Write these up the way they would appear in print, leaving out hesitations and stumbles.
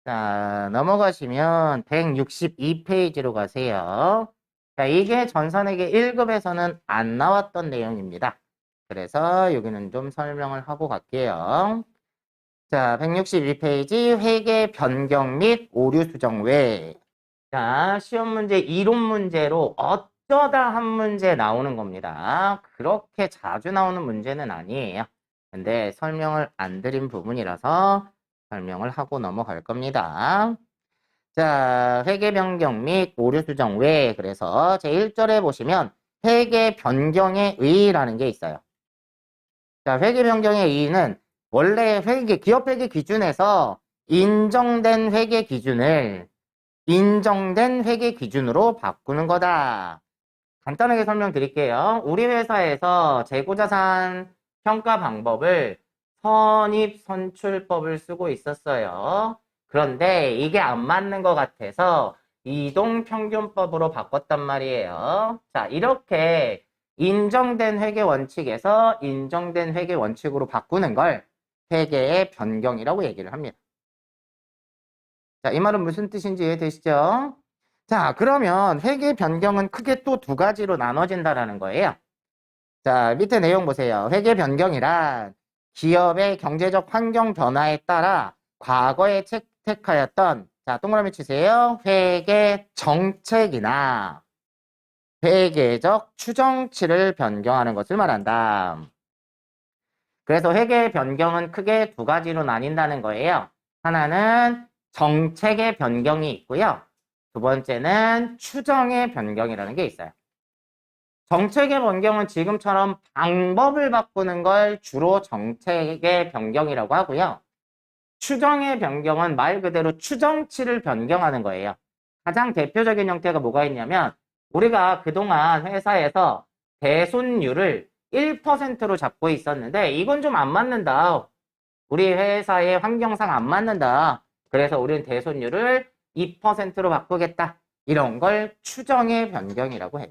자, 넘어가시면 162페이지로 가세요. 자, 이게 전산회계 1급에서는 안 나왔던 내용입니다. 그래서 여기는 좀 설명을 하고 갈게요. 자, 162페이지 회계 변경 및 오류 수정 외. 자, 시험 문제 이론 문제로 어쩌다 한 문제 나오는 겁니다. 그렇게 자주 나오는 문제는 아니에요. 근데 설명을 안 드린 부분이라서 설명을 하고 넘어갈 겁니다. 자, 회계 변경 및 오류 수정 외. 그래서 제1절에 보시면 회계 변경의 의의라는 게 있어요. 자, 회계 변경의 의의는 원래 기업 회계 기준에서 인정된 회계 기준을 인정된 회계 기준으로 바꾸는 거다. 간단하게 설명드릴게요. 우리 회사에서 재고자산 평가 방법을 선입선출법을 쓰고 있었어요. 그런데 이게 안 맞는 것 같아서 이동평균법으로 바꿨단 말이에요. 자, 이렇게 인정된 회계 원칙에서 인정된 회계 원칙으로 바꾸는 걸 회계의 변경이라고 얘기를 합니다. 자, 이 말은 무슨 뜻인지 이해되시죠? 자, 그러면 회계 변경은 크게 또 두 가지로 나눠진다라는 거예요. 자, 밑에 내용 보세요. 회계 변경이란 기업의 경제적 환경 변화에 따라 과거에 채택하였던, 자, 동그라미 치세요. 회계 정책이나 회계적 추정치를 변경하는 것을 말한다. 그래서 회계 변경은 크게 두 가지로 나뉜다는 거예요. 하나는 정책의 변경이 있고요. 두 번째는 추정의 변경이라는 게 있어요. 정책의 변경은 지금처럼 방법을 바꾸는 걸 주로 정책의 변경이라고 하고요. 추정의 변경은 말 그대로 추정치를 변경하는 거예요. 가장 대표적인 형태가 뭐가 있냐면 우리가 그동안 회사에서 대손율을 1%로 잡고 있었는데 이건 좀 안 맞는다. 우리 회사의 환경상 안 맞는다. 그래서 우리는 대손율을 2%로 바꾸겠다. 이런 걸 추정의 변경이라고 해요.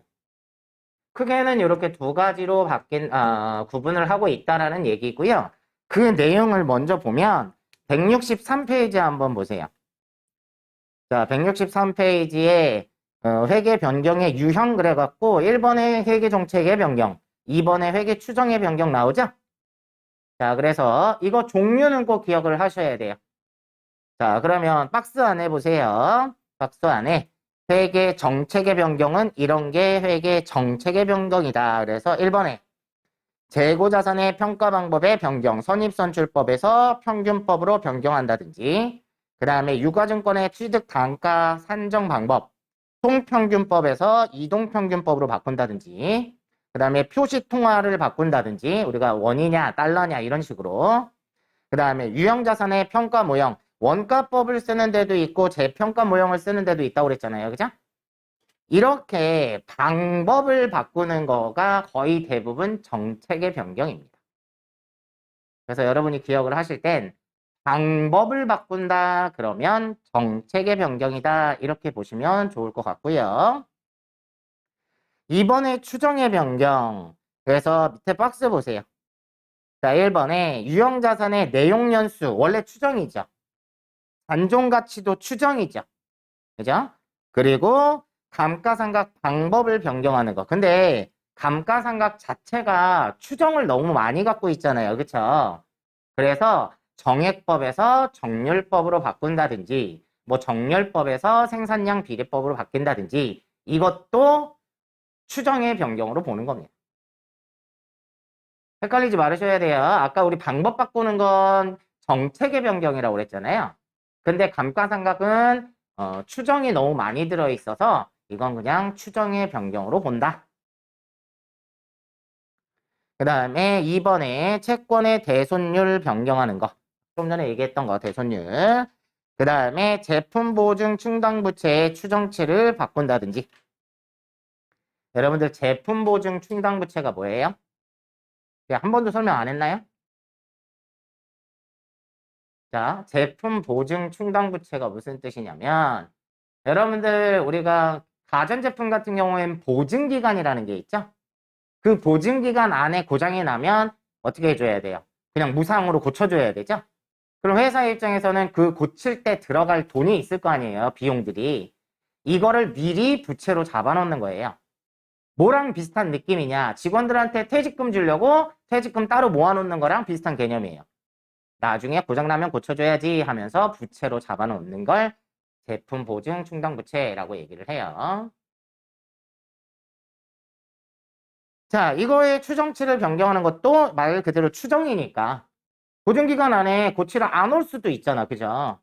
크게는 이렇게 두 가지로 구분을 하고 있다라는 얘기고요. 그 내용을 먼저 보면 163페이지 한번 보세요. 자, 163페이지에 회계 변경의 유형 그래갖고 1번에 회계 정책의 변경, 2번에 회계 추정의 변경 나오죠? 자, 그래서 이거 종류는 꼭 기억을 하셔야 돼요. 자, 그러면 박스 안에 보세요. 박스 안에 회계 정책의 변경은 이런 게 회계 정책의 변경이다. 그래서 1번에 재고자산의 평가 방법의 변경, 선입선출법에서 평균법으로 변경한다든지, 그 다음에 유가증권의 취득 단가 산정 방법, 통평균법에서 이동평균법으로 바꾼다든지, 그 다음에 표시 통화를 바꾼다든지, 우리가 원이냐, 달러냐, 이런 식으로. 그 다음에 유형자산의 평가 모형, 원가법을 쓰는 데도 있고, 재평가 모형을 쓰는 데도 있다고 그랬잖아요. 그죠? 이렇게 방법을 바꾸는 거가 거의 대부분 정책의 변경입니다. 그래서 여러분이 기억을 하실 땐 방법을 바꾼다 그러면 정책의 변경이다 이렇게 보시면 좋을 것 같고요. 이번에 추정의 변경. 그래서 밑에 박스 보세요. 자, 1번에 유형자산의 내용연수 원래 추정이죠. 단종가치도 추정이죠. 그죠? 그리고 감가상각 방법을 변경하는 거. 근데 감가상각 자체가 추정을 너무 많이 갖고 있잖아요. 그쵸? 그래서 정액법에서 정률법으로 바꾼다든지 뭐 정렬법에서 생산량 비례법으로 바뀐다든지 이것도 추정의 변경으로 보는 겁니다. 헷갈리지 말으셔야 돼요. 아까 우리 방법 바꾸는 건 정책의 변경이라고 그랬잖아요. 근데 감가상각은 추정이 너무 많이 들어있어서 이건 그냥 추정의 변경으로 본다. 그 다음에 2번에 채권의 대손율 변경하는 거. 좀 전에 얘기했던 거 대손율. 그 다음에 제품 보증 충당 부채의 추정치를 바꾼다든지. 여러분들 제품 보증 충당 부채가 뭐예요? 한 번도 설명 안 했나요? 자, 제품 보증 충당 부채가 무슨 뜻이냐면 여러분들 우리가 가전제품 같은 경우에는 보증기간이라는 게 있죠? 그 보증기간 안에 고장이 나면 어떻게 해줘야 돼요? 그냥 무상으로 고쳐줘야 되죠? 그럼 회사 입장에서는 그 고칠 때 들어갈 돈이 있을 거 아니에요. 비용들이. 이거를 미리 부채로 잡아놓는 거예요. 뭐랑 비슷한 느낌이냐? 직원들한테 퇴직금 주려고 퇴직금 따로 모아놓는 거랑 비슷한 개념이에요. 나중에 고장나면 고쳐줘야지 하면서 부채로 잡아놓는 걸 제품 보증 충당 부채라고 얘기를 해요. 자, 이거의 추정치를 변경하는 것도 말 그대로 추정이니까 보증기간 안에 고치를 안 올 수도 있잖아. 그죠?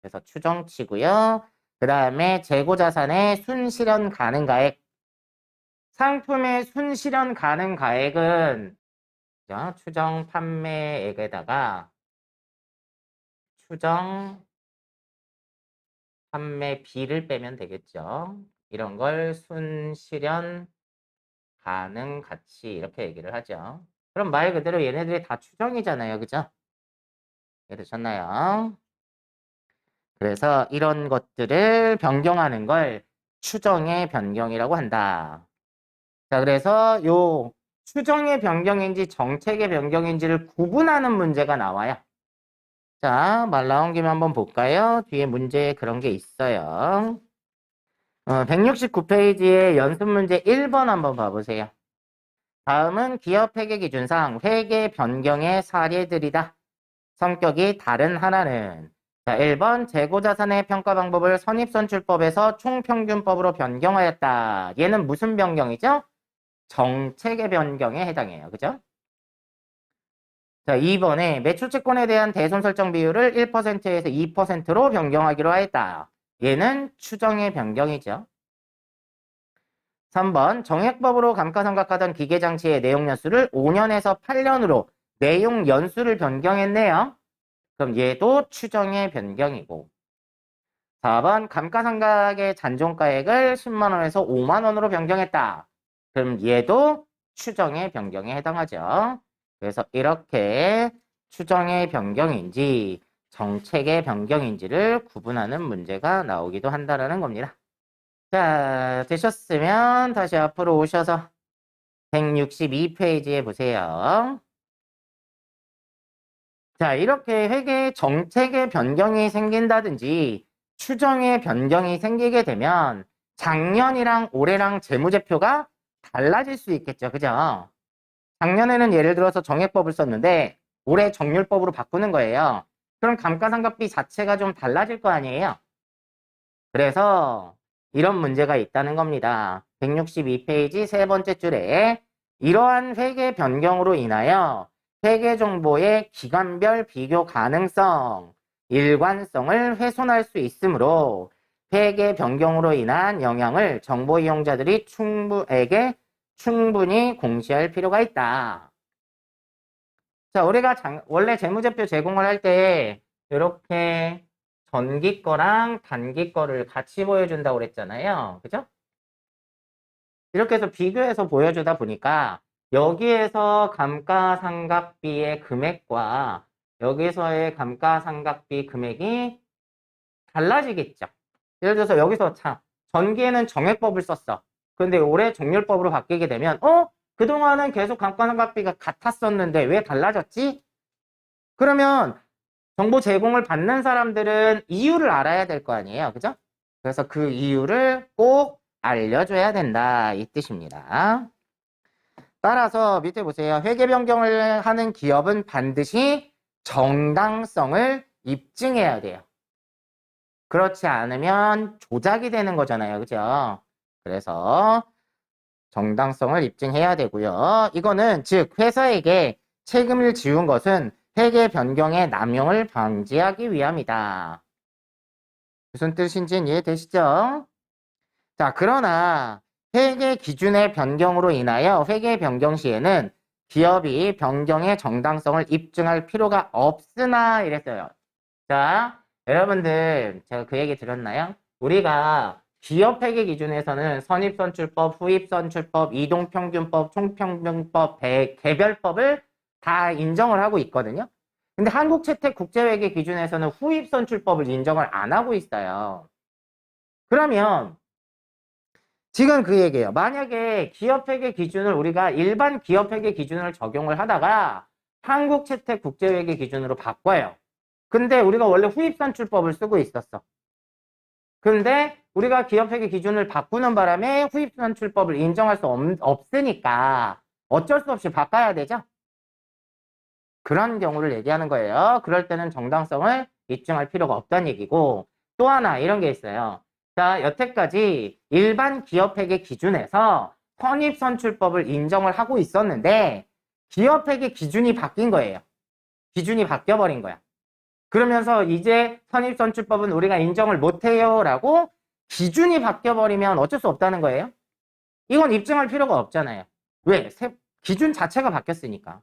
그래서 추정치고요. 그 다음에 재고자산의 순실현 가능 가액. 상품의 순실현 가능 가액은 그죠? 추정 판매액에다가 추정 판매비를 빼면 되겠죠. 이런 걸 순실현 가능 가치 이렇게 얘기를 하죠. 그럼 말 그대로 얘네들이 다 추정이잖아요. 그죠? 이해되셨나요? 그래서 이런 것들을 변경하는 걸 추정의 변경이라고 한다. 자, 그래서 요 추정의 변경인지 정책의 변경인지를 구분하는 문제가 나와요. 자, 말 나온 김에 한번 볼까요? 뒤에 문제에 그런 게 있어요. 169페이지에 연습 문제 1번 한번 봐보세요. 다음은 기업 회계 기준상 회계 변경의 사례들이다. 성격이 다른 하나는 자, 1번 재고자산의 평가 방법을 선입선출법에서 총평균법으로 변경하였다. 얘는 무슨 변경이죠? 정책의 변경에 해당해요. 그죠? 자, 2번에 매출채권에 대한 대손 설정 비율을 1%에서 2%로 변경하기로 하였다. 얘는 추정의 변경이죠. 3번 정액법으로 감가상각하던 기계장치의 내용연수를 5년에서 8년으로 내용연수를 변경했네요. 그럼 얘도 추정의 변경이고 4번 감가상각의 잔존가액을 10만원에서 5만원으로 변경했다. 그럼 얘도 추정의 변경에 해당하죠. 그래서 이렇게 추정의 변경인지 정책의 변경인지를 구분하는 문제가 나오기도 한다는 겁니다. 자, 되셨으면 다시 앞으로 오셔서 162페이지에 보세요. 자, 이렇게 회계 정책의 변경이 생긴다든지 추정의 변경이 생기게 되면 작년이랑 올해랑 재무제표가 달라질 수 있겠죠. 그죠? 작년에는 예를 들어서 정액법을 썼는데 올해 정률법으로 바꾸는 거예요. 그럼 감가상각비 자체가 좀 달라질 거 아니에요. 그래서 이런 문제가 있다는 겁니다. 162페이지 세 번째 줄에 이러한 회계 변경으로 인하여 회계 정보의 기간별 비교 가능성, 일관성을 훼손할 수 있으므로 회계 변경으로 인한 영향을 정보 이용자들이 충분히 공시할 필요가 있다. 자, 우리가 원래 재무제표 제공을 할 때 이렇게 전기 거랑 단기 거를 같이 보여준다고 그랬잖아요. 그죠? 이렇게 해서 비교해서 보여주다 보니까 여기에서 감가상각비의 금액과 여기서의 감가상각비 금액이 달라지겠죠. 예를 들어서 여기서 참 전기에는 정액법을 썼어. 근데 올해 정률법으로 바뀌게 되면 그동안은 계속 감가상각비가 같았었는데 왜 달라졌지? 그러면 정보 제공을 받는 사람들은 이유를 알아야 될 거 아니에요. 그죠? 그래서 그 이유를 꼭 알려줘야 된다. 이 뜻입니다. 따라서 밑에 보세요. 회계 변경을 하는 기업은 반드시 정당성을 입증해야 돼요. 그렇지 않으면 조작이 되는 거잖아요. 그죠? 그래서 정당성을 입증해야 되고요. 이거는 즉 회사에게 책임을 지운 것은 회계 변경의 남용을 방지하기 위함이다. 무슨 뜻인지는 이해되시죠? 자, 그러나 회계 기준의 변경으로 인하여 회계 변경 시에는 기업이 변경의 정당성을 입증할 필요가 없으나 이랬어요. 자, 여러분들 제가 그 얘기 드렸나요? 우리가 기업 회계 기준에서는 선입선출법, 후입선출법, 이동평균법, 총평균법, 개별법을 다 인정을 하고 있거든요. 근데 한국채택국제회계 기준에서는 후입선출법을 인정을 안 하고 있어요. 그러면 지금 그 얘기예요. 만약에 기업회계 기준을 우리가 일반 기업회계 기준을 적용을 하다가 한국채택국제회계 기준으로 바꿔요. 근데 우리가 원래 후입선출법을 쓰고 있었어. 근데 우리가 기업회계 기준을 바꾸는 바람에 후입선출법을 인정할 수 없으니까 어쩔 수 없이 바꿔야 되죠. 그런 경우를 얘기하는 거예요. 그럴 때는 정당성을 입증할 필요가 없다는 얘기고, 또 하나 이런 게 있어요. 자, 여태까지 일반 기업회계 기준에서 선입선출법을 인정을 하고 있었는데 기업회계 기준이 바뀐 거예요. 기준이 바뀌어버린 거야. 그러면서 이제 선입선출법은 우리가 인정을 못해요 라고 기준이 바뀌어버리면 어쩔 수 없다는 거예요. 이건 입증할 필요가 없잖아요. 왜? 기준 자체가 바뀌었으니까.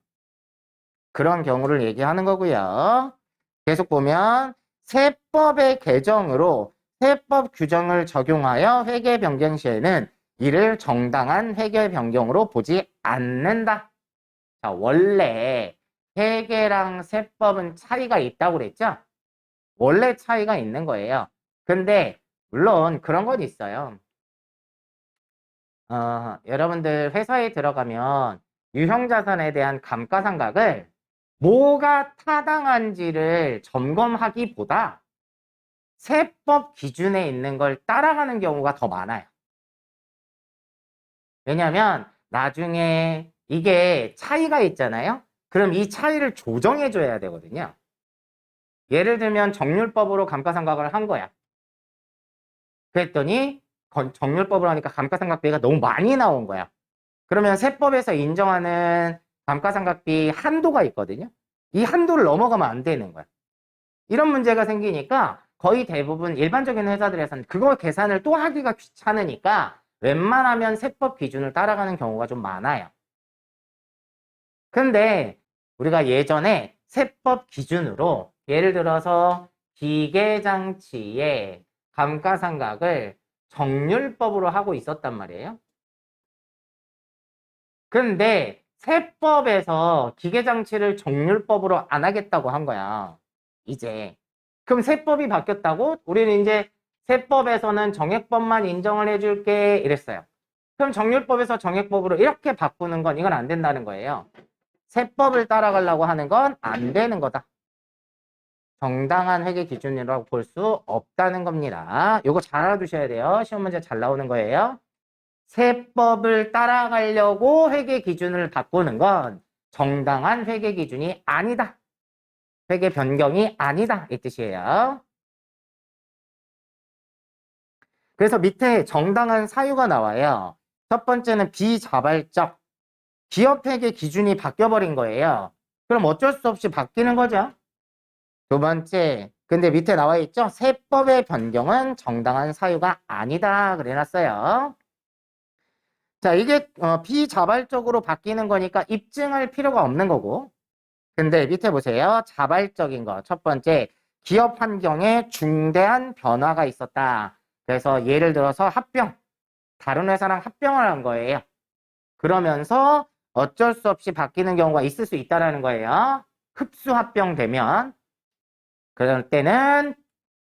그런 경우를 얘기하는 거고요. 계속 보면 세법의 개정으로 세법 규정을 적용하여 회계 변경 시에는 이를 정당한 회계 변경으로 보지 않는다. 자, 원래 회계랑 세법은 차이가 있다고 그랬죠? 원래 차이가 있는 거예요. 근데 물론 그런 건 있어요. 여러분들 회사에 들어가면 유형자산에 대한 감가상각을 뭐가 타당한지를 점검하기보다 세법 기준에 있는 걸 따라가는 경우가 더 많아요. 왜냐하면 나중에 이게 차이가 있잖아요. 그럼 이 차이를 조정해 줘야 되거든요. 예를 들면 정률법으로 감가상각을 한 거야. 그랬더니 정률법으로 하니까 감가상각비가 너무 많이 나온 거야. 그러면 세법에서 인정하는 감가상각비 한도가 있거든요. 이 한도를 넘어가면 안 되는 거야. 이런 문제가 생기니까 거의 대부분 일반적인 회사들에서는 그거 계산을 또 하기가 귀찮으니까 웬만하면 세법 기준을 따라가는 경우가 좀 많아요. 근데 우리가 예전에 세법 기준으로 예를 들어서 기계장치의 감가상각을 정률법으로 하고 있었단 말이에요. 근데 세법에서 기계장치를 정률법으로 안 하겠다고 한 거야. 이제. 그럼 세법이 바뀌었다고? 우리는 이제 세법에서는 정액법만 인정을 해줄게 이랬어요. 그럼 정률법에서 정액법으로 이렇게 바꾸는 건 이건 안 된다는 거예요. 세법을 따라가려고 하는 건 안 되는 거다. 정당한 회계 기준이라고 볼 수 없다는 겁니다. 요거 잘 알아두셔야 돼요. 시험 문제 잘 나오는 거예요. 세법을 따라가려고 회계 기준을 바꾸는 건 정당한 회계 기준이 아니다. 회계 변경이 아니다. 이 뜻이에요. 그래서 밑에 정당한 사유가 나와요. 첫 번째는 비자발적. 기업회계 기준이 바뀌어버린 거예요. 그럼 어쩔 수 없이 바뀌는 거죠. 두 번째, 근데 밑에 나와 있죠? 세법의 변경은 정당한 사유가 아니다. 그래놨어요. 자, 이게 비자발적으로 바뀌는 거니까 입증할 필요가 없는 거고. 근데 밑에 보세요. 자발적인 거. 첫 번째, 기업 환경에 중대한 변화가 있었다. 그래서 예를 들어서 다른 회사랑 합병을 한 거예요. 그러면서 어쩔 수 없이 바뀌는 경우가 있을 수 있다는 거예요. 흡수 합병되면. 그럴 때는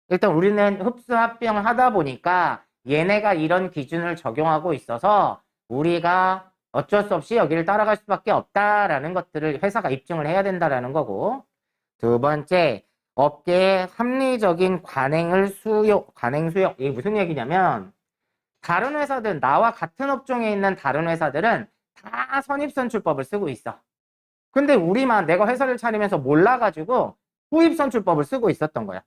일단 우리는 흡수 합병을 하다 보니까 얘네가 이런 기준을 적용하고 있어서 우리가 어쩔 수 없이 여기를 따라갈 수밖에 없다라는 것들을 회사가 입증을 해야 된다라는 거고, 두 번째, 업계의 합리적인 관행 수용. 이게 무슨 얘기냐면 다른 회사들, 나와 같은 업종에 있는 다른 회사들은 다 선입선출법을 쓰고 있어. 근데 우리만 내가 회사를 차리면서 몰라가지고 후입선출법을 쓰고 있었던 거야.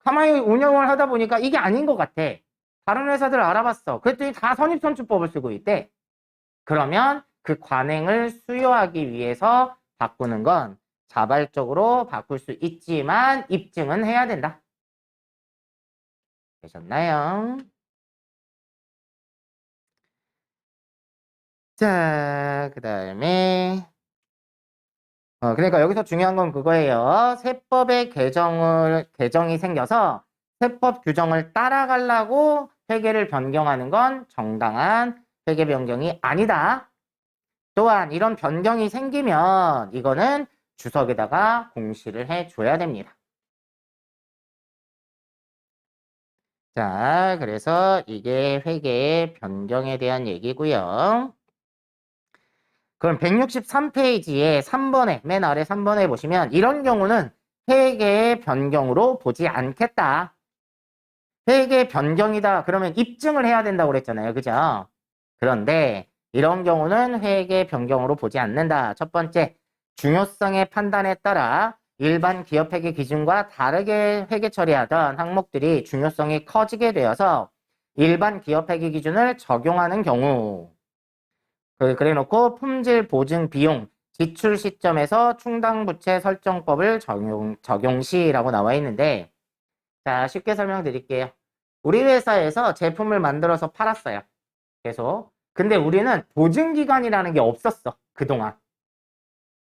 가만히 운영을 하다 보니까 이게 아닌 것 같아. 다른 회사들 알아봤어. 그랬더니 다 선입선출법을 쓰고 있대. 그러면 그 관행을 수여하기 위해서 바꾸는 건 자발적으로 바꿀 수 있지만 입증은 해야 된다. 되셨나요? 자, 그 다음에 그러니까 여기서 중요한 건 그거예요. 세법의 개정이 생겨서 세법 규정을 따라가려고 회계를 변경하는 건 정당한 회계 변경이 아니다. 또한 이런 변경이 생기면 이거는 주석에다가 공시를 해줘야 됩니다. 자, 그래서 이게 회계 변경에 대한 얘기고요. 그럼 163페이지에 3번에 맨 아래 3번에 보시면 이런 경우는 회계 변경으로 보지 않겠다. 회계 변경이다. 그러면 입증을 해야 된다고 그랬잖아요. 그죠? 그런데 이런 경우는 회계 변경으로 보지 않는다. 첫 번째, 중요성의 판단에 따라 일반 기업 회계 기준과 다르게 회계 처리하던 항목들이 중요성이 커지게 되어서 일반 기업 회계 기준을 적용하는 경우. 그래 놓고 품질 보증 비용 지출 시점에서 충당부채 설정법을 적용시라고 나와 있는데, 자, 쉽게 설명드릴게요. 우리 회사에서 제품을 만들어서 팔았어요. 계속. 근데 우리는 보증기간이라는 게 없었어. 그동안.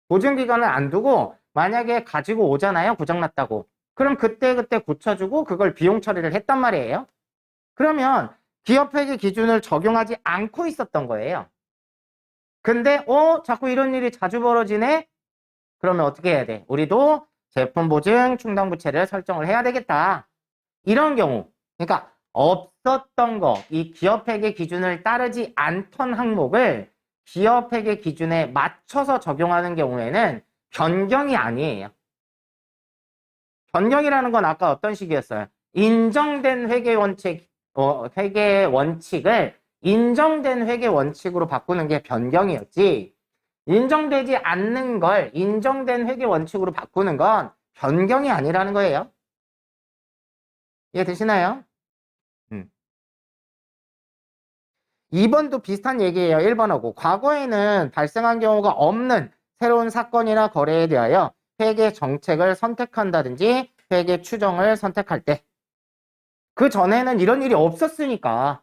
보증기간을 안 두고 만약에 가지고 오잖아요. 고장났다고. 그럼 그때그때 고쳐주고 그걸 비용 처리를 했단 말이에요. 그러면 기업회계 기준을 적용하지 않고 있었던 거예요. 근데 자꾸 이런 일이 자주 벌어지네? 그러면 어떻게 해야 돼? 우리도 제품 보증 충당부채를 설정을 해야 되겠다. 이런 경우. 그러니까 없었던 거, 이 기업회계 기준을 따르지 않던 항목을 기업회계 기준에 맞춰서 적용하는 경우에는 변경이 아니에요. 변경이라는 건 아까 어떤 식이었어요? 인정된 회계 원칙, 회계 원칙을 인정된 회계 원칙으로 바꾸는 게 변경이었지. 인정되지 않는 걸 인정된 회계 원칙으로 바꾸는 건 변경이 아니라는 거예요. 이해되시나요? 2번도 비슷한 얘기예요. 1번하고. 과거에는 발생한 경우가 없는 새로운 사건이나 거래에 대하여 회계 정책을 선택한다든지 회계 추정을 선택할 때, 그 전에는 이런 일이 없었으니까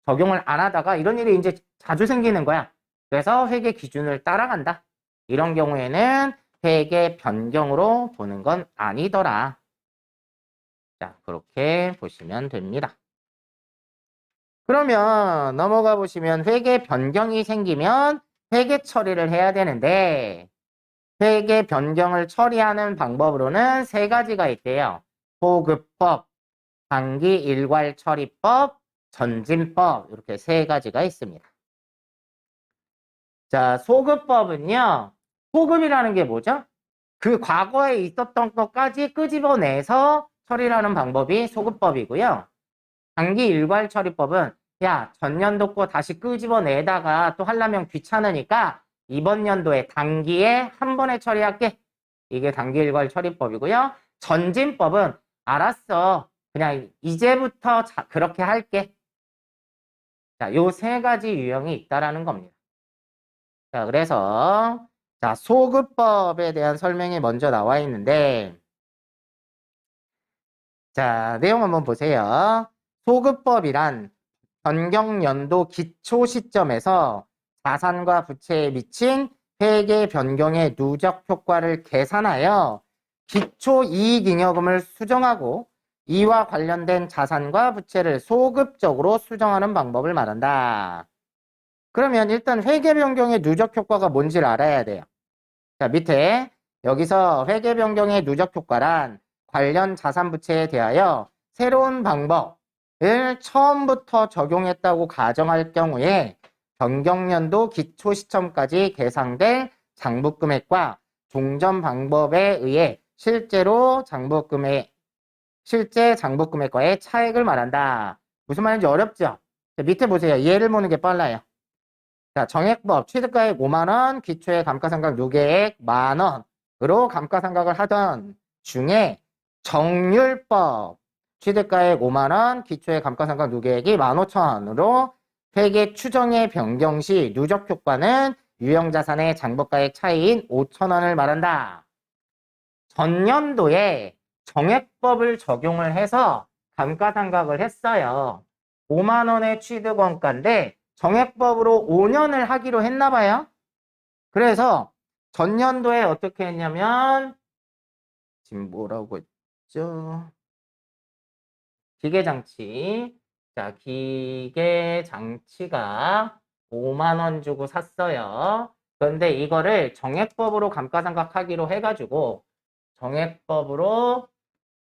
적용을 안 하다가 이런 일이 이제 자주 생기는 거야. 그래서 회계 기준을 따라간다. 이런 경우에는 회계 변경으로 보는 건 아니더라. 자, 그렇게 보시면 됩니다. 그러면 넘어가 보시면 회계 변경이 생기면 회계 처리를 해야 되는데, 회계 변경을 처리하는 방법으로는 세 가지가 있대요. 소급법, 단기 일괄 처리법, 전진법, 이렇게 세 가지가 있습니다. 자, 소급법은요, 소급이라는 게 뭐죠? 그 과거에 있었던 것까지 끄집어내서 처리를 하는 방법이 소급법이고요. 단기 일괄 처리법은 야, 전년도 거 다시 끄집어내다가 또 하려면 귀찮으니까 이번 연도에 단기에 한 번에 처리할게. 이게 단기 일괄 처리법이고요. 전진법은 알았어. 그냥 이제부터 그렇게 할게. 자, 요 세 가지 유형이 있다라는 겁니다. 자, 그래서 자, 소급법에 대한 설명이 먼저 나와 있는데, 자, 내용 한번 보세요. 소급법이란 변경연도 기초 시점에서 자산과 부채에 미친 회계 변경의 누적 효과를 계산하여 기초 이익잉여금을 수정하고 이와 관련된 자산과 부채를 소급적으로 수정하는 방법을 말한다. 그러면 일단 회계 변경의 누적 효과가 뭔지를 알아야 돼요. 자, 밑에 여기서 회계 변경의 누적 효과란 관련 자산 부채에 대하여 새로운 방법을 처음부터 적용했다고 가정할 경우에 변경연도 기초 시점까지 계상될 장부금액과 종전 방법에 의해 실제 장부금액과의 차액을 말한다. 무슨 말인지 어렵죠? 자, 밑에 보세요. 이해를 보는 게 빨라요. 자, 정액법 취득가액 5만원, 기초의 감가상각 누계액 만원으로 감가상각을 하던 중에 정률법 취득가액 5만원, 기초의 감가상각 누계액이 15,000원으로 회계 추정의 변경 시 누적 효과는 유형자산의 장부가액 차이인 5,000원을 말한다. 전년도에 정액법을 적용을 해서 감가상각을 했어요. 5만원의 취득원가인데 정액법으로 5년을 하기로 했나 봐요. 그래서 전년도에 어떻게 했냐면 지금 뭐라고 했죠? 기계장치. 자, 기계장치가 5만 원 주고 샀어요. 그런데 이거를 정액법으로 감가상각하기로 해가지고 정액법으로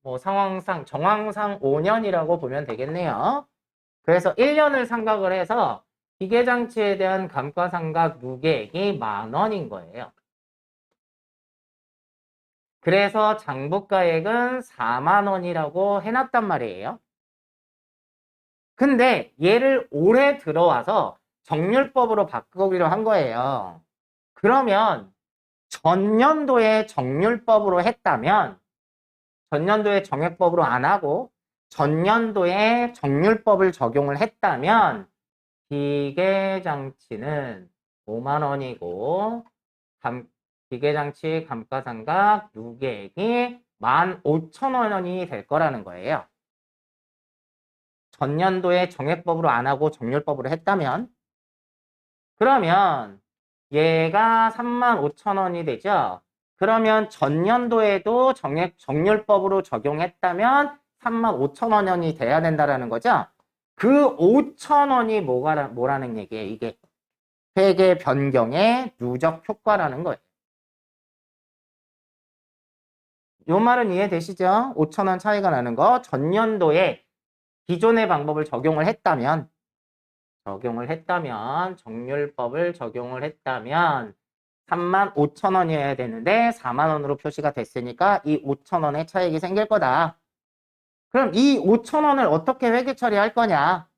뭐 정황상 5년이라고 보면 되겠네요. 그래서 1년을 상각을 해서 기계장치에 대한 감가상각 누계액이 10,000원인 거예요. 그래서 장부가액은 4만 원이라고 해놨단 말이에요. 근데 얘를 올해 들어와서 정률법으로 바꾸기로 한 거예요. 그러면 전년도에 정률법으로 했다면 전년도에 정액법으로 안 하고 전년도에 정률법을 적용을 했다면 기계장치는 5만 원이고 기계장치 감가상각 누계액이 15,000원이 될 거라는 거예요. 전년도에 정액법으로 안 하고 정률법으로 했다면 그러면 얘가 35,000원이 되죠. 그러면 전년도에도 정률법으로 적용했다면 35,000원이 돼야 된다라는 거죠. 그 5,000원이 뭐라는 얘기예요? 이게 회계 변경의 누적 효과라는 거예요. 요 말은 이해되시죠? 5,000원 차이가 나는 거. 전년도에 기존의 방법을 적용을 했다면 정률법을 적용을 했다면 35,000원이어야 되는데 4만 원으로 표시가 됐으니까 이 5,000원의 차익이 생길 거다. 그럼 이 5,000원을 어떻게 회계 처리할 거냐?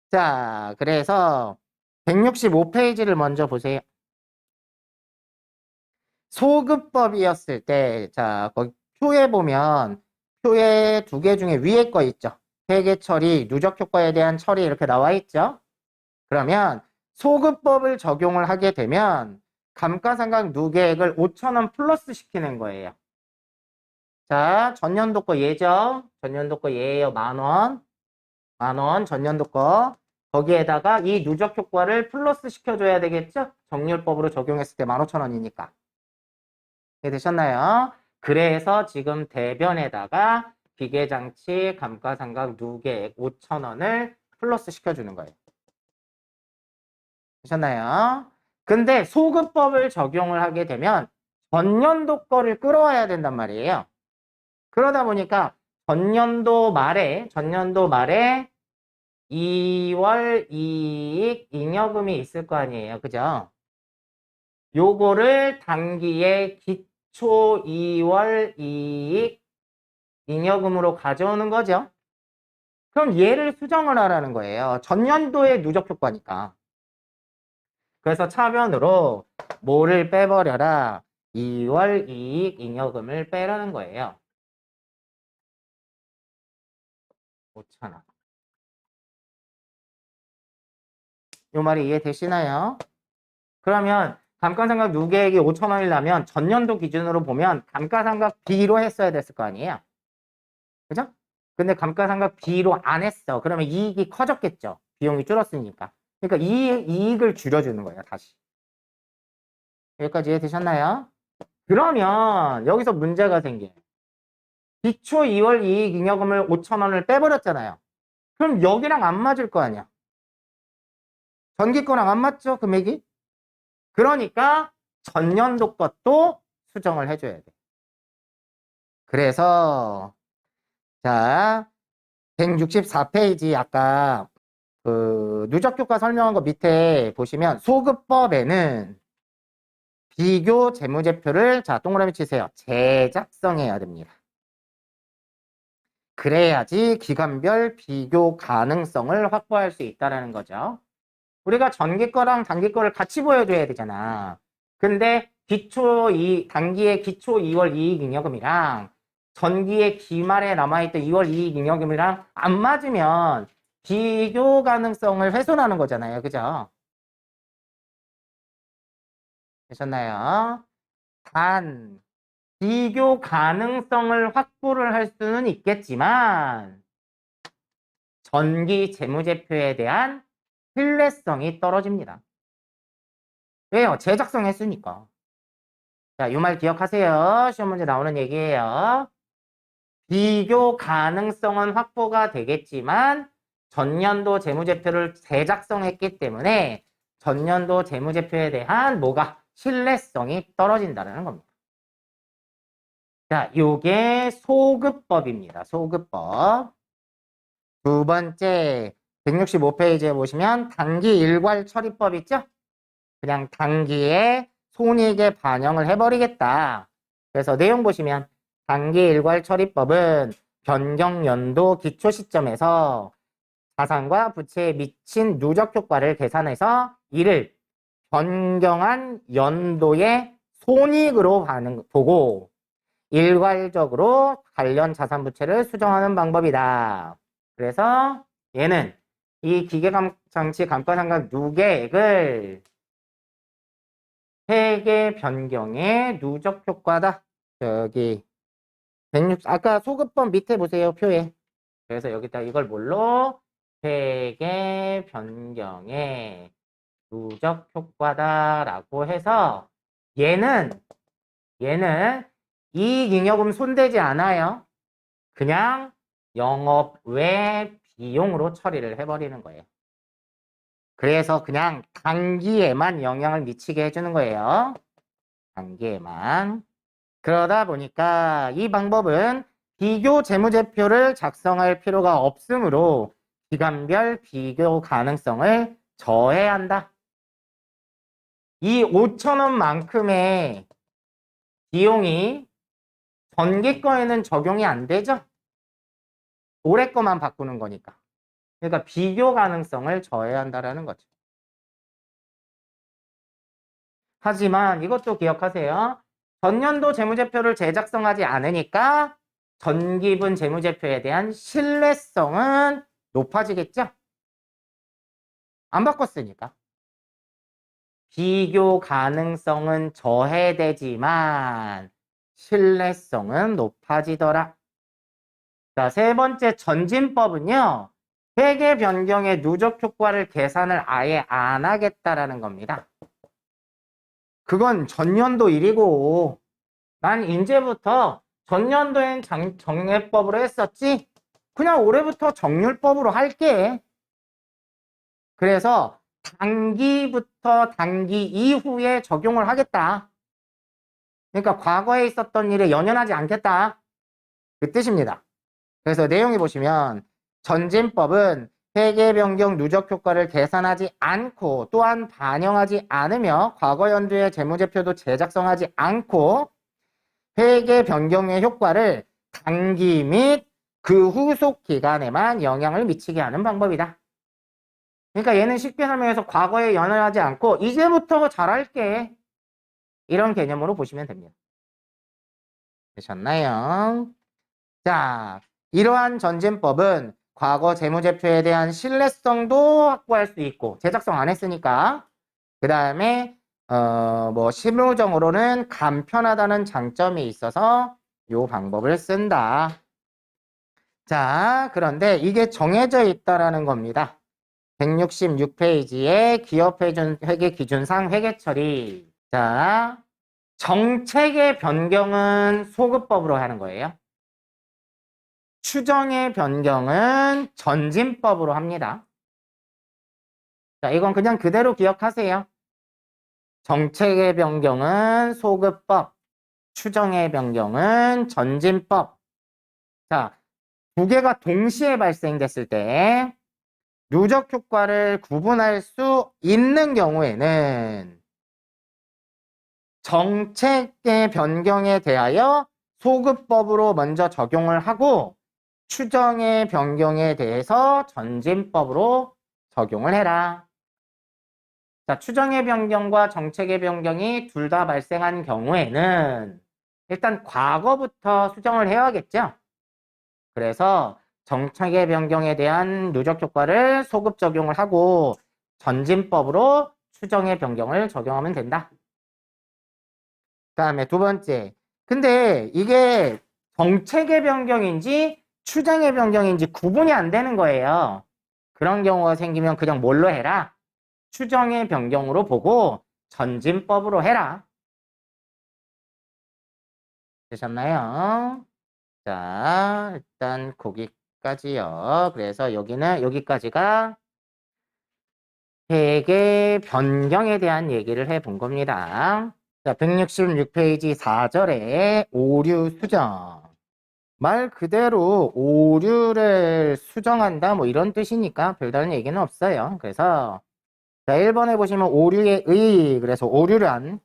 자, 그래서 165페이지를 먼저 보세요. 소급법이었을 때, 자, 거기 표에 보면 표에 두 개 중에 위에 거 있죠. 회계 처리, 누적 효과에 대한 처리 이렇게 나와 있죠. 그러면 소급법을 적용을 하게 되면 감가상각 누계액을 5,000원 플러스 시키는 거예요. 자, 전년도 거 예죠? 전년도 거 예예요. 만원. 만원, 전년도 거. 거기에다가 이 누적 효과를 플러스 시켜줘야 되겠죠? 정률법으로 적용했을 때 15,000원이니까. 되셨나요? 그래서 지금 대변에다가 기계장치 감가상각 누계액 5,000원을 플러스 시켜주는 거예요. 되셨나요? 근데 소급법을 적용을 하게 되면 전년도 거를 끌어와야 된단 말이에요. 그러다 보니까 전년도 말에 2월 이익 잉여금이 있을 거 아니에요. 그죠? 요거를 단기에 기초 2월 이익 잉여금으로 가져오는 거죠. 그럼 얘를 수정을 하라는 거예요. 전년도의 누적 효과니까. 그래서 차변으로 뭐를 빼버려라? 2월 이익 잉여금을 빼라는 거예요. 5,000원. 요 말이 이해되시나요? 그러면 감가상각 누계액이 5,000원이라면 전년도 기준으로 보면 감가상각 B로 했어야 됐을 거 아니에요? 그죠? 근데 감가상각 B로 안 했어. 그러면 이익이 커졌겠죠? 비용이 줄었으니까. 그러니까 이익을 줄여주는 거예요, 다시. 여기까지 이해되셨나요? 그러면 여기서 문제가 생겨요. 기초 2월 이익 잉여금을 5,000원을 빼버렸잖아요. 그럼 여기랑 안 맞을 거 아니야. 전기 거랑 안 맞죠, 금액이? 그러니까 전년도 것도 수정을 해줘야 돼. 그래서 자 164페이지 아까 그 누적효과 설명한 거 밑에 보시면 소급법에는 비교 재무제표를 자 동그라미 치세요. 제작성해야 됩니다. 그래야지 기간별 비교 가능성을 확보할 수 있다는 거죠. 우리가 전기 거랑 단기 거를 같이 보여줘야 되잖아. 근데 단기의 기초 2월 이익잉여금이랑 전기의 기말에 남아있던 2월 이익잉여금이랑 안 맞으면 비교 가능성을 훼손하는 거잖아요. 그죠? 되셨나요? 단, 비교 가능성을 확보를 할 수는 있겠지만 전기 재무제표에 대한 신뢰성이 떨어집니다. 왜요? 제작성 했으니까. 자, 이 말 기억하세요. 시험 문제 나오는 얘기예요. 비교 가능성은 확보가 되겠지만 전년도 재무제표를 재작성했기 때문에 전년도 재무제표에 대한 신뢰성이 떨어진다는 겁니다. 자, 요게 소급법입니다. 소급법. 두 번째 165페이지에 보시면 단기 일괄 처리법 있죠? 그냥 단기에 손익에 반영을 해버리겠다. 그래서 내용 보시면 단기 일괄 처리법은 변경 연도 기초 시점에서 자산과 부채에 미친 누적 효과를 계산해서 이를 변경한 연도의 손익으로 보고 일괄적으로 관련 자산 부채를 수정하는 방법이다. 그래서 얘는 이 기계장치 감가상각 누계액을 회계 변경의 누적 효과다. 여기 160 아까 소급법 밑에 보세요, 표에. 그래서 여기다 이걸 뭘로? 회계 변경의 누적 효과다라고 해서 얘는 이익잉여금 손대지 않아요. 그냥 영업 외 비용으로 처리를 해버리는 거예요. 그래서 그냥 단기에만 영향을 미치게 해주는 거예요. 단기에만. 그러다 보니까 이 방법은 비교 재무제표를 작성할 필요가 없으므로 기간별 비교 가능성을 저해한다. 이 5,000원만큼의 비용이 전기 거에는 적용이 안 되죠? 올해 거만 바꾸는 거니까. 그러니까 비교 가능성을 저해한다라는 거죠. 하지만 이것도 기억하세요. 전년도 재무제표를 재작성하지 않으니까 전기분 재무제표에 대한 신뢰성은 높아지겠죠? 안 바꿨으니까. 비교 가능성은 저해되지만 신뢰성은 높아지더라. 자, 세 번째 전진법은요. 회계 변경의 누적 효과를 계산을 아예 안 하겠다라는 겁니다. 그건 전년도 일이고 난 이제부터 전년도엔 정례법으로 했었지 그냥 올해부터 정률법으로 할게. 그래서 단기부터 단기 이후에 적용을 하겠다. 그러니까 과거에 있었던 일에 연연하지 않겠다. 그 뜻입니다. 그래서 내용이 보시면 전진법은 회계 변경 누적 효과를 계산하지 않고 또한 반영하지 않으며 과거 연도의 재무제표도 제작성하지 않고 회계 변경의 효과를 단기 및 그 후속 기간에만 영향을 미치게 하는 방법이다. 그러니까 얘는 쉽게 설명해서 과거에 연연하지 않고 이제부터 잘할게. 이런 개념으로 보시면 됩니다. 되셨나요? 자, 이러한 전진법은 과거 재무제표에 대한 신뢰성도 확보할 수 있고 제작성 안 했으니까 그 다음에 실무적으로는 간편하다는 장점이 있어서 이 방법을 쓴다. 자, 그런데 이게 정해져 있다라는 겁니다. 166페이지에 기업회계 기준상 회계처리. 자, 정책의 변경은 소급법으로 하는 거예요. 추정의 변경은 전진법으로 합니다. 자, 이건 그냥 그대로 기억하세요. 정책의 변경은 소급법, 추정의 변경은 전진법. 자, 두 개가 동시에 발생됐을 때 누적 효과를 구분할 수 있는 경우에는 정책의 변경에 대하여 소급법으로 먼저 적용을 하고 추정의 변경에 대해서 전진법으로 적용을 해라. 자, 추정의 변경과 정책의 변경이 둘 다 발생한 경우에는 일단 과거부터 수정을 해야겠죠? 그래서 정책의 변경에 대한 누적 효과를 소급 적용을 하고 전진법으로 추정의 변경을 적용하면 된다. 그 다음에 두 번째. 근데 이게 정책의 변경인지 추정의 변경인지 구분이 안 되는 거예요. 그런 경우가 생기면 그냥 뭘로 해라? 추정의 변경으로 보고 전진법으로 해라. 되셨나요? 자, 일단 거기까지요. 그래서 여기까지가 회계 변경에 대한 얘기를 해본 겁니다. 자, 166페이지 4절에 오류 수정. 말 그대로 오류를 수정한다 뭐 이런 뜻이니까 별다른 얘기는 없어요. 그래서 자, 1번에 보시면 오류의 의, 그래서 오류란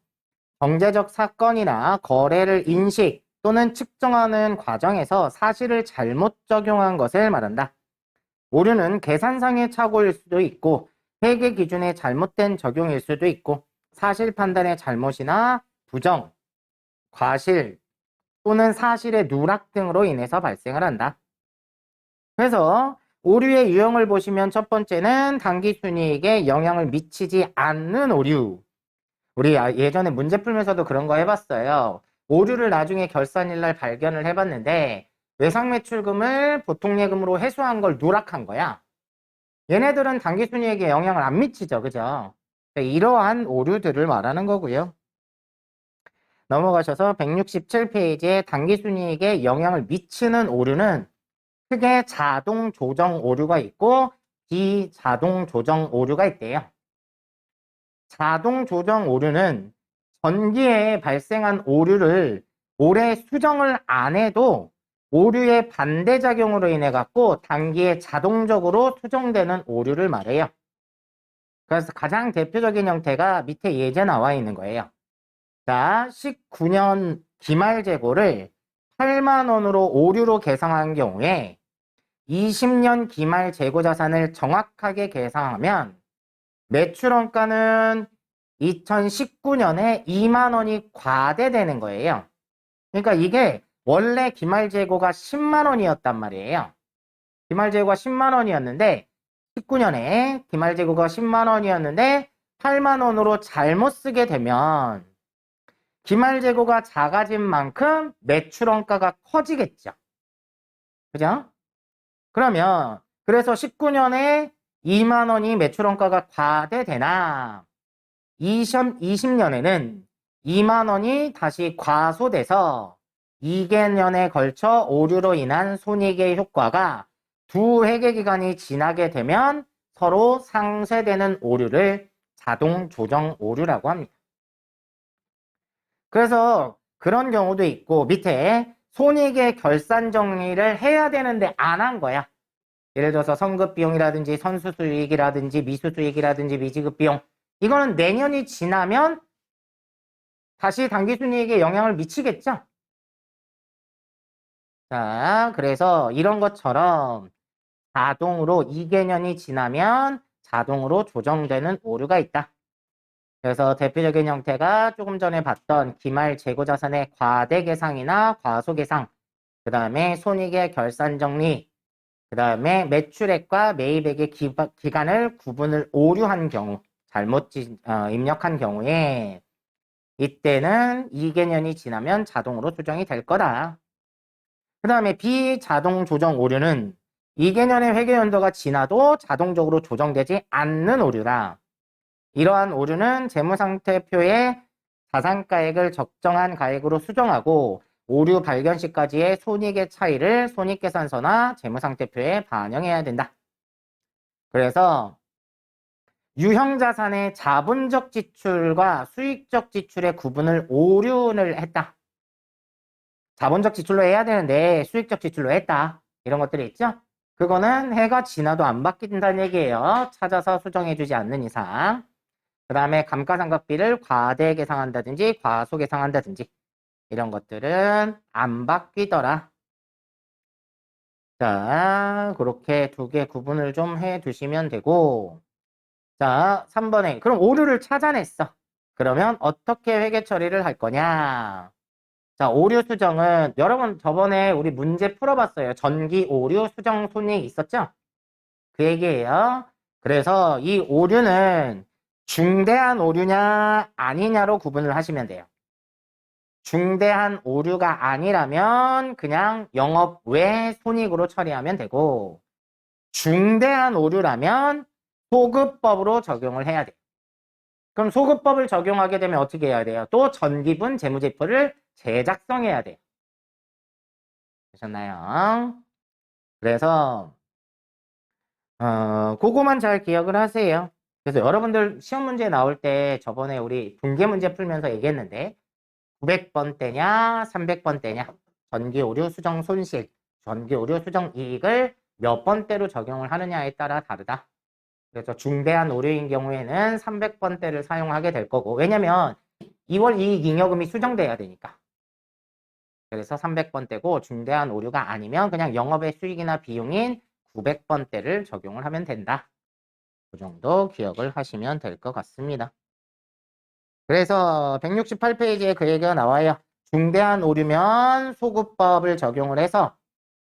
경제적 사건이나 거래를 인식 또는 측정하는 과정에서 사실을 잘못 적용한 것을 말한다. 오류는 계산상의 착오일 수도 있고 회계 기준의 잘못된 적용일 수도 있고 사실 판단의 잘못이나 부정, 과실 또는 사실의 누락 등으로 인해서 발생을 한다. 그래서 오류의 유형을 보시면 첫 번째는 당기순이익에 영향을 미치지 않는 오류. 우리 예전에 문제 풀면서도 그런 거 해봤어요. 오류를 나중에 결산일날 발견을 해봤는데 외상매출금을 보통예금으로 회수한 걸 누락한 거야. 얘네들은 당기순이익에 영향을 안 미치죠. 그죠? 이러한 오류들을 말하는 거고요. 넘어가셔서 167페이지에 당기순이익에 영향을 미치는 오류는 크게 자동 조정 오류가 있고 비자동 조정 오류가 있대요. 자동 조정 오류는 전기에 발생한 오류를 올해 수정을 안 해도 오류의 반대작용으로 인해 갖고 단기에 자동적으로 수정되는 오류를 말해요. 그래서 가장 대표적인 형태가 밑에 예제 나와 있는 거예요. 자, 19년 기말 재고를 8만 원으로 오류로 계상한 경우에 20년 기말 재고 자산을 정확하게 계상하면 매출원가는 2019년에 2만 원이 과대되는 거예요. 그러니까 이게 원래 기말 재고가 10만 원이었단 말이에요. 기말 재고가 10만 원이었는데 19년에 기말 재고가 10만 원이었는데 8만 원으로 잘못 쓰게 되면 기말 재고가 작아진 만큼 매출원가가 커지겠죠. 그죠? 그러면 그래서 19년에 2만 원이 매출원가가 과대되나 20년에는 2만 원이 다시 과소돼서 2개년에 걸쳐 오류로 인한 손익의 효과가 두 회계기간이 지나게 되면 서로 상쇄되는 오류를 자동 조정 오류라고 합니다. 그래서 그런 경우도 있고 밑에 손익의 결산 정리를 해야 되는데 안 한 거야. 예를 들어서 선급 비용이라든지 선수 수익이라든지 미수 수익이라든지 미지급 비용 이거는 내년이 지나면 다시 당기순이익에 영향을 미치겠죠? 자, 그래서 이런 것처럼 자동으로 2개년이 지나면 자동으로 조정되는 오류가 있다. 그래서 대표적인 형태가 조금 전에 봤던 기말 재고자산의 과대계상이나 과소계상, 그 다음에 손익의 결산정리, 그 다음에 매출액과 매입액의 기간을 구분을 오류한 경우, 잘못 입력한 경우에 이때는 2개년이 지나면 자동으로 조정이 될 거다. 그 다음에 비자동 조정 오류는 2개년의 회계연도가 지나도 자동적으로 조정되지 않는 오류다. 이러한 오류는 재무상태표에 자산가액을 적정한 가액으로 수정하고 오류 발견 시까지의 손익의 차이를 손익계산서나 재무상태표에 반영해야 된다. 그래서 유형자산의 자본적 지출과 수익적 지출의 구분을 오류를 했다. 자본적 지출로 해야 되는데 수익적 지출로 했다. 이런 것들이 있죠? 그거는 해가 지나도 안 바뀐다는 얘기예요. 찾아서 수정해주지 않는 이상. 그 다음에 감가상각비를 과대 계상한다든지 과소 계상한다든지 이런 것들은 안 바뀌더라. 자, 그렇게 두 개 구분을 좀 해두시면 되고 자, 3번에 그럼 오류를 찾아냈어. 그러면 어떻게 회계 처리를 할 거냐? 자, 오류 수정은 여러분 저번에 우리 문제 풀어봤어요. 전기 오류 수정 손익 있었죠? 그 얘기예요. 그래서 이 오류는 중대한 오류냐 아니냐로 구분을 하시면 돼요. 중대한 오류가 아니라면 그냥 영업 외 손익으로 처리하면 되고 중대한 오류라면 소급법으로 적용을 해야 돼요. 그럼 소급법을 적용하게 되면 어떻게 해야 돼요? 또 전기분 재무제표를 재작성해야 돼요. 되셨나요? 그래서 그거만 잘 기억을 하세요. 그래서 여러분들 시험 문제 나올 때 저번에 우리 분계 문제 풀면서 얘기했는데 900번대냐 300번대냐 전기 오류 수정 손실, 전기 오류 수정 이익을 몇 번대로 적용을 하느냐에 따라 다르다. 그래서 중대한 오류인 경우에는 300번대를 사용하게 될 거고 왜냐면 2월 이익잉여금이 수정돼야 되니까. 그래서 300번대고 중대한 오류가 아니면 그냥 영업의 수익이나 비용인 900번대를 적용을 하면 된다. 그 정도 기억을 하시면 될 것 같습니다. 그래서 168페이지에 그 얘기가 나와요. 중대한 오류면 소급법을 적용을 해서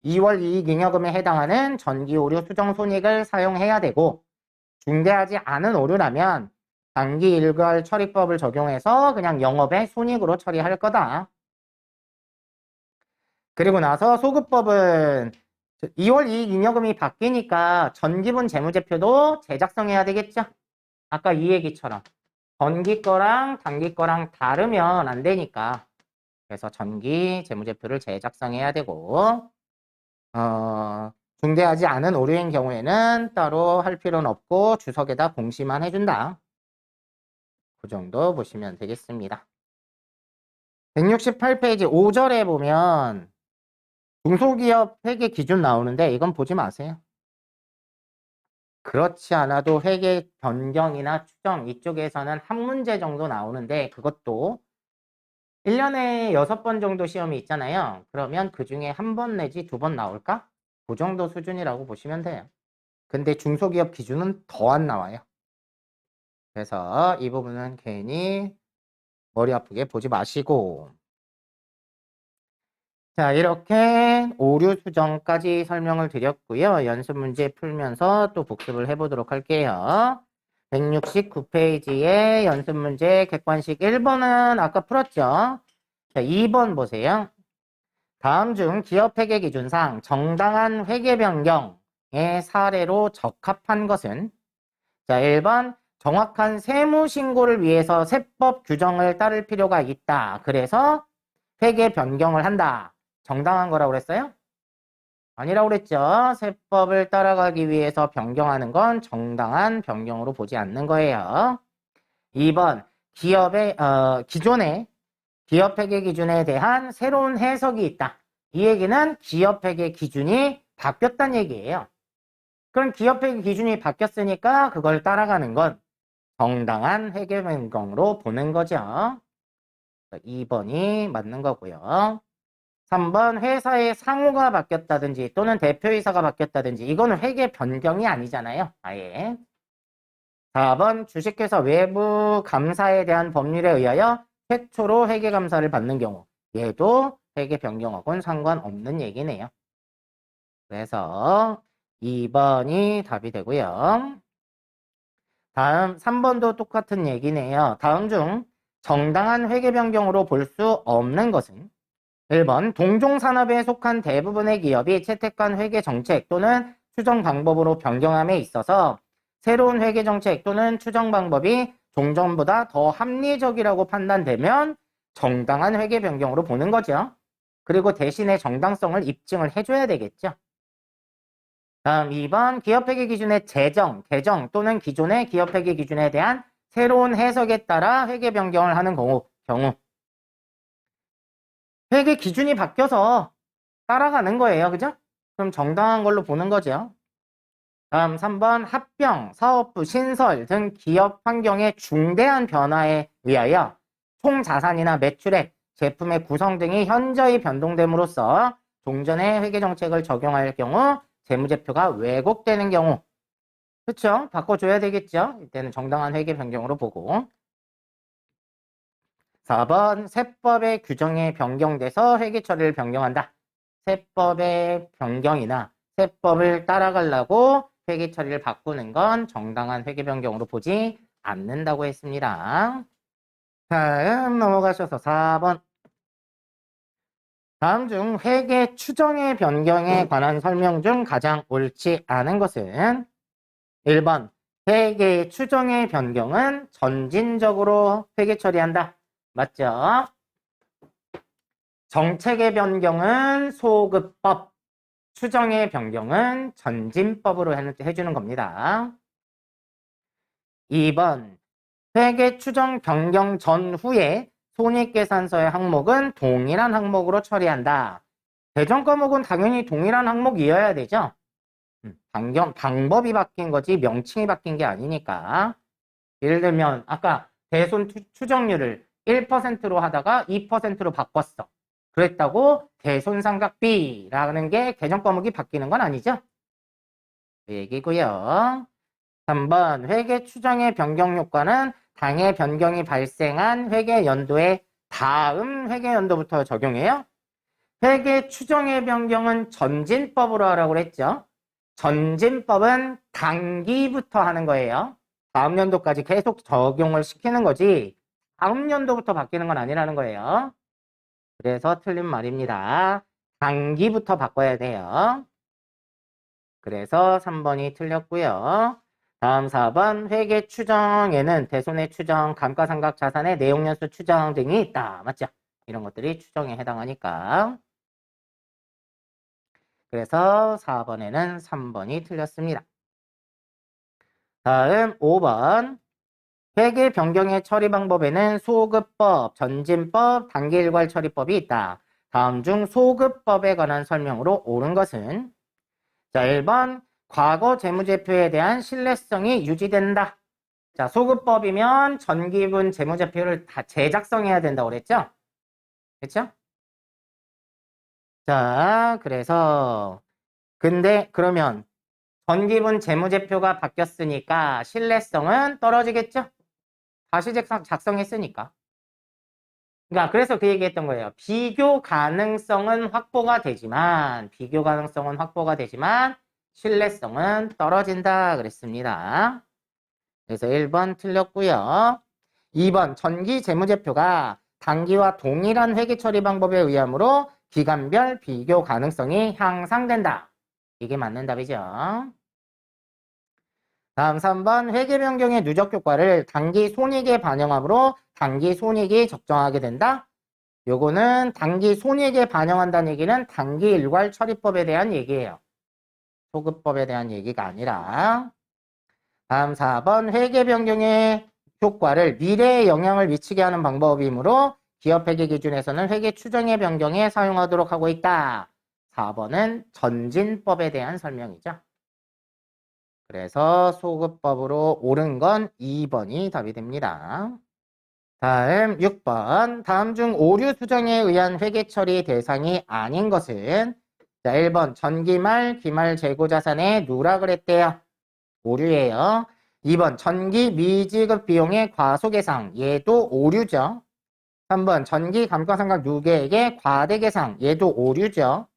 2월 이익잉여금에 해당하는 전기오류 수정 손익을 사용해야 되고, 중대하지 않은 오류라면 단기 일괄 처리법을 적용해서 그냥 영업의 손익으로 처리할 거다. 그리고 나서 소급법은 2월 이익잉여금이 바뀌니까 전기분 재무제표도 제작성해야 되겠죠? 아까 이 얘기처럼 전기 거랑 단기 거랑 다르면 안 되니까. 그래서 전기 재무제표를 제작성해야 되고, 중대하지 않은 오류인 경우에는 따로 할 필요는 없고 주석에다 공시만 해준다. 그 정도 보시면 되겠습니다. 168페이지 5절에 보면 중소기업 회계 기준 나오는데 이건 보지 마세요. 그렇지 않아도 회계 변경이나 추정 이쪽에서는 한 문제 정도 나오는데 그것도 1년에 6번 정도 시험이 있잖아요. 그러면 그 중에 한 번 내지 2번 나올까? 그 정도 수준이라고 보시면 돼요. 근데 중소기업 기준은 더 안 나와요. 그래서 이 부분은 괜히 머리 아프게 보지 마시고, 자, 이렇게 오류 수정까지 설명을 드렸고요. 연습 문제 풀면서 또 복습을 해보도록 할게요. 169페이지에 연습 문제 객관식 1번은 아까 풀었죠? 자, 2번 보세요. 다음 중 기업 회계 기준상 정당한 회계 변경의 사례로 적합한 것은? 자, 1번 정확한 세무 신고를 위해서 세법 규정을 따를 필요가 있다. 그래서 회계 변경을 한다. 정당한 거라고 그랬어요? 아니라고 그랬죠. 세법을 따라가기 위해서 변경하는 건 정당한 변경으로 보지 않는 거예요. 2번 기업의 기존의 기업 회계 기준에 대한 새로운 해석이 있다. 이 얘기는 기업 회계 기준이 바뀌었다는 얘기예요. 그럼 기업 회계 기준이 바뀌었으니까 그걸 따라가는 건 정당한 회계 변경으로 보는 거죠. 2번이 맞는 거고요. 3번 회사의 상호가 바뀌었다든지 또는 대표이사가 바뀌었다든지 이거는 회계 변경이 아니잖아요. 아예. 4번 주식회사 외부 감사에 대한 법률에 의하여 최초로 회계감사를 받는 경우 얘도 회계 변경하고는 상관없는 얘기네요. 그래서 2번이 답이 되고요. 다음 3번도 똑같은 얘기네요. 다음 중 정당한 회계 변경으로 볼 수 없는 것은 1번 동종산업에 속한 대부분의 기업이 채택한 회계 정책 또는 추정 방법으로 변경함에 있어서 새로운 회계 정책 또는 추정 방법이 종전보다 더 합리적이라고 판단되면 정당한 회계 변경으로 보는 거죠. 그리고 대신에 정당성을 입증을 해줘야 되겠죠. 다음 2번 기업회계 기준의 제정, 개정 또는 기존의 기업회계 기준에 대한 새로운 해석에 따라 회계 변경을 하는 경우 회계 기준이 바뀌어서 따라가는 거예요. 그죠? 그럼 정당한 걸로 보는 거죠. 다음 3번 합병, 사업부, 신설 등 기업 환경의 중대한 변화에 의하여 총 자산이나 매출액, 제품의 구성 등이 현저히 변동됨으로써 종전의 회계 정책을 적용할 경우 재무제표가 왜곡되는 경우 그렇죠? 바꿔줘야 되겠죠? 이때는 정당한 회계 변경으로 보고 4번 세법의 규정에 변경돼서 회계 처리를 변경한다. 세법의 변경이나 세법을 따라가려고 회계 처리를 바꾸는 건 정당한 회계 변경으로 보지 않는다고 했습니다. 다음 넘어가셔서 4번. 다음 중 회계 추정의 변경에 관한 설명 중 가장 옳지 않은 것은 1번 회계 추정의 변경은 점진적으로 회계 처리한다. 맞죠? 정책의 변경은 소급법, 추정의 변경은 전진법으로 해주는 겁니다. 2번 회계 추정 변경 전후에 손익계산서의 항목은 동일한 항목으로 처리한다. 배정 과목은 당연히 동일한 항목이어야 되죠. 방법이 바뀐 거지 명칭이 바뀐 게 아니니까. 예를 들면 아까 대손 추정률을 1%로 하다가 2%로 바꿨어. 그랬다고 대손상각비라는 게 계정 과목이 바뀌는 건 아니죠? 그 얘기고요. 3번 회계 추정의 변경 효과는 당해 변경이 발생한 회계 연도의 다음 회계 연도부터 적용해요. 회계 추정의 변경은 전진법으로 하라고 그랬죠. 전진법은 단기부터 하는 거예요. 다음 연도까지 계속 적용을 시키는 거지 다음 연도부터 바뀌는 건 아니라는 거예요. 그래서 틀린 말입니다. 단기부터 바꿔야 돼요. 그래서 3번이 틀렸고요. 다음 4번 회계 추정에는 대손해 추정, 감가상각 자산의 내용연수 추정 등이 있다. 맞죠? 이런 것들이 추정에 해당하니까. 그래서 4번에는 3번이 틀렸습니다. 다음 5번 회계 변경의 처리 방법에는 소급법, 전진법, 단기 일괄 처리법이 있다. 다음 중 소급법에 관한 설명으로 옳은 것은 자 1번 과거 재무제표에 대한 신뢰성이 유지된다. 자 소급법이면 전기분 재무제표를 다 재작성해야 된다고 그랬죠? 그렇죠? 자 그래서 근데 그러면 전기분 재무제표가 바뀌었으니까 신뢰성은 떨어지겠죠? 다시 작성했으니까. 그러니까 그래서 그 얘기했던 거예요. 비교 가능성은 확보가 되지만 신뢰성은 떨어진다 그랬습니다. 그래서 1번 틀렸고요. 2번 전기 재무제표가 단기와 동일한 회계 처리 방법에 의하므로 기간별 비교 가능성이 향상된다. 이게 맞는 답이죠. 다음 3번 회계 변경의 누적 효과를 단기 손익에 반영하므로 단기 손익이 적정하게 된다. 요거는 단기 손익에 반영한다는 얘기는 단기 일괄 처리법에 대한 얘기예요. 소급법에 대한 얘기가 아니라. 다음 4번 회계 변경의 효과를 미래에 영향을 미치게 하는 방법이므로 기업 회계 기준에서는 회계 추정의 변경에 사용하도록 하고 있다. 4번은 전진법에 대한 설명이죠. 그래서 소급법으로 옳은 건 2번이 답이 됩니다. 다음 6번 다음 중 오류 수정에 의한 회계 처리 대상이 아닌 것은 자 1번 전기말 기말 재고자산의 누락을 했대요. 오류예요. 2번 전기 미지급 비용의 과소계상 얘도 오류죠. 3번 전기 감가상각 누계액의 과대계상 얘도 오류죠.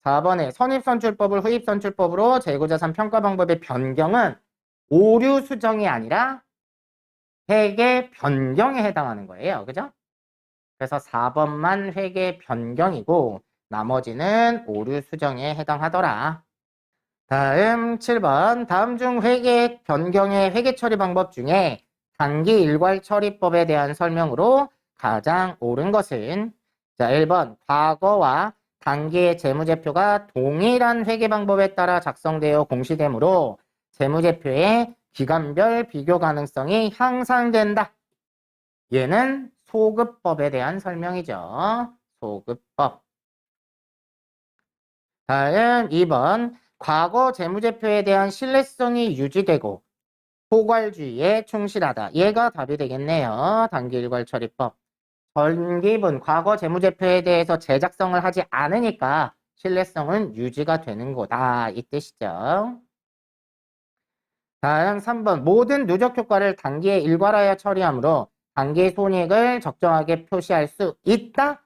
4번에 선입선출법을 후입선출법으로 재고자산 평가 방법의 변경은 오류 수정이 아니라 회계 변경에 해당하는 거예요. 그죠? 그래서 4번만 회계 변경이고 나머지는 오류 수정에 해당하더라. 다음 7번 다음 중 회계 변경의 회계 처리 방법 중에 단기 일괄 처리법에 대한 설명으로 가장 옳은 것은 자 1번 과거와 단기의 재무제표가 동일한 회계 방법에 따라 작성되어 공시되므로 재무제표의 기간별 비교 가능성이 향상된다. 얘는 소급법에 대한 설명이죠. 소급법. 다음 2번 과거 재무제표에 대한 신뢰성이 유지되고 포괄주의에 충실하다. 얘가 답이 되겠네요. 단기 일괄 처리법. 전기분 과거 재무제표에 대해서 재작성을 하지 않으니까 신뢰성은 유지가 되는 거다. 이 뜻이죠. 다음 3번 모든 누적 효과를 단기에 일괄하여 처리하므로 단기 손익을 적정하게 표시할 수 있다.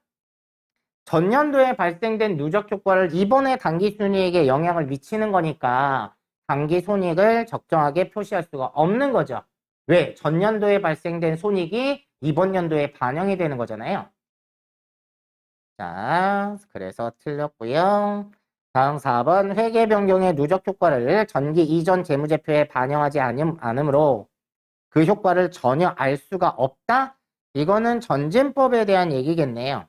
전년도에 발생된 누적 효과를 이번에 단기 순이익에 영향을 미치는 거니까 단기 손익을 적정하게 표시할 수가 없는 거죠. 왜? 전년도에 발생된 손익이 이번 연도에 반영이 되는 거잖아요. 자, 그래서 틀렸고요. 다음 4번 회계 변경의 누적 효과를 전기 이전 재무제표에 반영하지 않으므로 그 효과를 전혀 알 수가 없다? 이거는 전진법에 대한 얘기겠네요.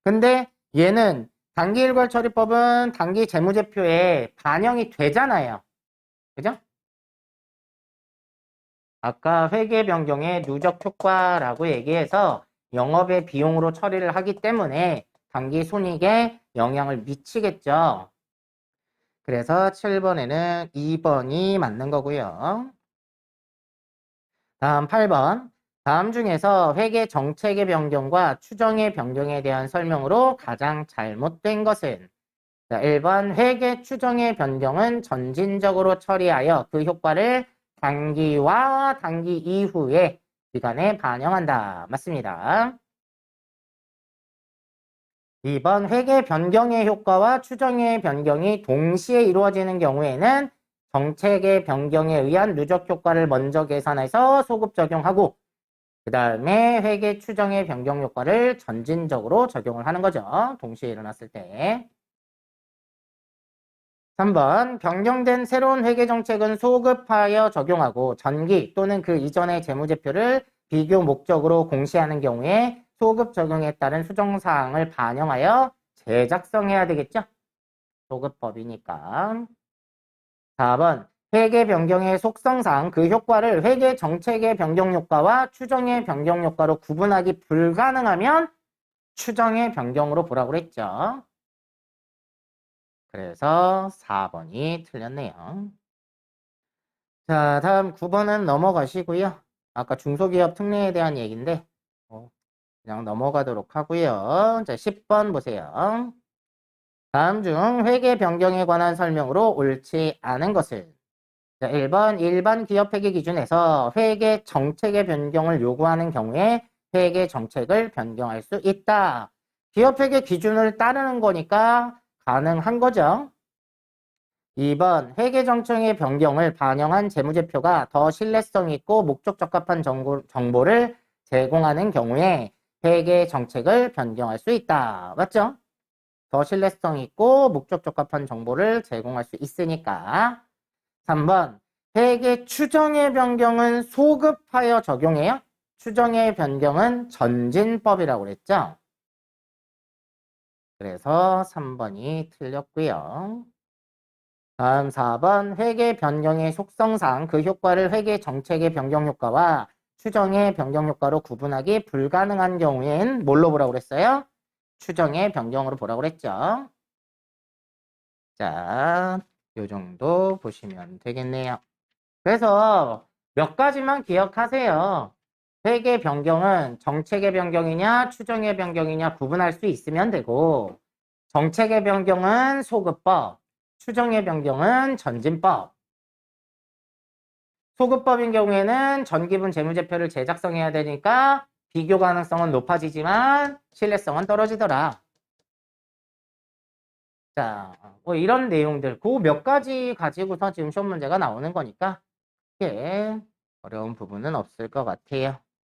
근데 얘는 단기 일괄 처리법은 단기 재무제표에 반영이 되잖아요. 그죠? 아까 회계 변경의 누적 효과라고 얘기해서 영업의 비용으로 처리를 하기 때문에 단기 손익에 영향을 미치겠죠. 그래서 7번에는 2번이 맞는 거고요. 다음 8번. 다음 중에서 회계 정책의 변경과 추정의 변경에 대한 설명으로 가장 잘못된 것은 자, 1번 회계 추정의 변경은 점진적으로 처리하여 그 효과를 단기와 단기 이후의 기간에 반영한다. 맞습니다. 2번 회계 변경의 효과와 추정의 변경이 동시에 이루어지는 경우에는 정책의 변경에 의한 누적 효과를 먼저 계산해서 소급 적용하고 그 다음에 회계 추정의 변경 효과를 점진적으로 적용을 하는 거죠. 동시에 일어났을 때. 3번 변경된 새로운 회계 정책은 소급하여 적용하고 전기 또는 그 이전의 재무제표를 비교 목적으로 공시하는 경우에 소급 적용에 따른 수정사항을 반영하여 재작성해야 되겠죠? 소급법이니까. 4번 회계 변경의 속성상 그 효과를 회계 정책의 변경 효과와 추정의 변경 효과로 구분하기 불가능하면 추정의 변경으로 보라고 그랬죠. 그래서 4번이 틀렸네요. 자, 다음 9번은 넘어가시고요. 아까 중소기업 특례에 대한 얘기인데 그냥 넘어가도록 하고요. 자, 10번 보세요. 다음 중 회계 변경에 관한 설명으로 옳지 않은 것을 자, 1번 일반 기업 회계 기준에서 회계 정책의 변경을 요구하는 경우에 회계 정책을 변경할 수 있다. 기업 회계 기준을 따르는 거니까 가능한 거죠. 2번 회계 정책의 변경을 반영한 재무제표가 더 신뢰성 있고 목적 적합한 정보를 제공하는 경우에 회계 정책을 변경할 수 있다. 맞죠? 더 신뢰성 있고 목적 적합한 정보를 제공할 수 있으니까. 3번 회계 추정의 변경은 소급하여 적용해요. 추정의 변경은 전진법이라고 그랬죠. 그래서 3번이 틀렸고요. 다음 4번 회계 변경의 속성상 그 효과를 회계 정책의 변경 효과와 추정의 변경 효과로 구분하기 불가능한 경우엔 뭘로 보라고 그랬어요? 추정의 변경으로 보라고 그랬죠. 자, 요 정도 보시면 되겠네요. 그래서 몇 가지만 기억하세요. 회계 변경은 정책의 변경이냐 추정의 변경이냐 구분할 수 있으면 되고 정책의 변경은 소급법, 추정의 변경은 전진법. 소급법인 경우에는 전기분 재무제표를 제작성해야 되니까 비교 가능성은 높아지지만 신뢰성은 떨어지더라. 자, 뭐 이런 내용들, 그 몇 가지 가지고서 지금 시험 문제가 나오는 거니까 크게 어려운 부분은 없을 것 같아요.